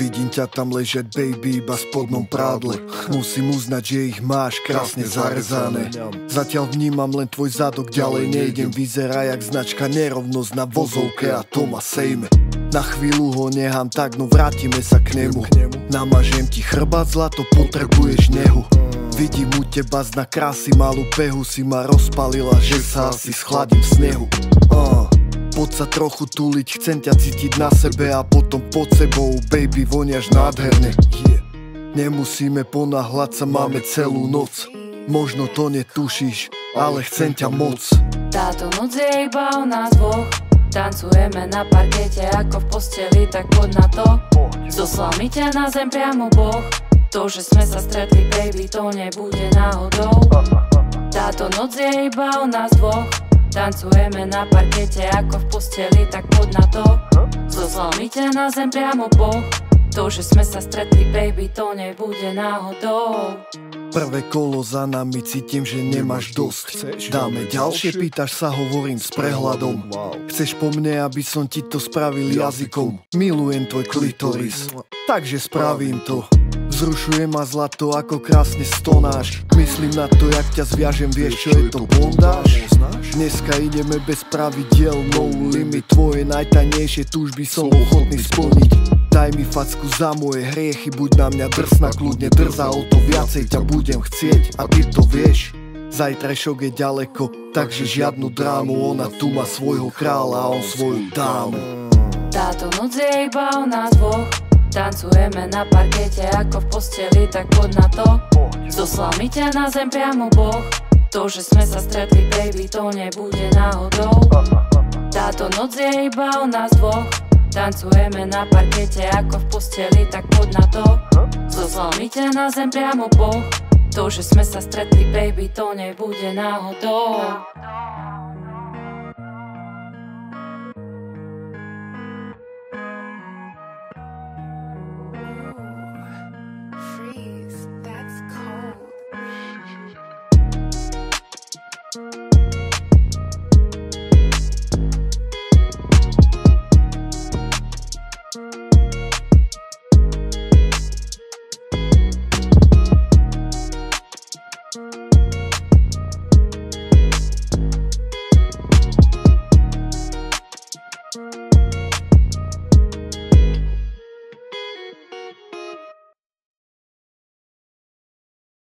Vidím ťa tam ležať, baby, iba v spodnom prádle. Musím uznať, že ich máš krásne zarezané. Zatiaľ vnímam len tvoj zadok, ďalej nejdem. Vyzerá jak značka nerovnosť na vozovke a to ma sejme. Na chvíľu ho nechám tak, no vrátime sa k nemu. Namažem ti chrbát, zlato, potrebuješ nehu. Vidím u teba znak krásy, malú pehu si ma rozpalila, že sa asi schladím v snehu. Poď sa trochu tuliť, chcem ťa cítiť na sebe a potom pod sebou, baby, voniaš nádherne. Nemusíme ponáhľať sa, máme celú noc. Možno to netušíš, ale chcem ťa moc. Táto noc je iba o nás dvoch. Tancujeme na parkete ako v posteli, tak poď na to. Zoslal mi ťa na zem priamo Boh. To, že sme sa stretli, baby, to nebude náhodou. Táto noc je iba o nás dvoch. Tancujeme na parkete ako v posteli, tak poď na to. Zoslal mi ťa na zem priamo Boh. To, že sme sa stretli, baby, to nebude náhodou. Prvé kolo za nami, cítim, že nemáš dosť. Dáme ďalšie, pýtaš sa, hovorím s prehľadom. Chceš po mne, aby som ti to spravil jazykom. Milujem tvoj klitoris, takže spravím to. Vzrušuje ma zlato, ako krásne stonáš. Myslím na to, jak ťa zviažem, vieš, čo je to bondáž? Dneska ideme bez pravidiel, no limit. Tvoje najtajnejšie túžby som ochotný splniť. Daj mi facku za moje hriechy, buď na mňa drsná, kľudne drza, o to viacej ťa budem chcieť a ty to vieš. Zajtrajšok je ďaleko, takže žiadnu drámu, ona tu má svojho kráľa a on svoju dámu. Táto noc je iba o nás dvoch. Tancujeme na parkete ako v posteli, tak poď na to. Zoslal mi ťa na zem priamo Boh. To, že sme sa stretli, baby, to nebude náhodou. Táto noc je iba o nás dvoch. Tancujeme na parkete ako v posteli, tak poď na to. Zoslal mi ťa na zem priamo Boh. To, že sme sa stretli, baby, to nebude náhodou.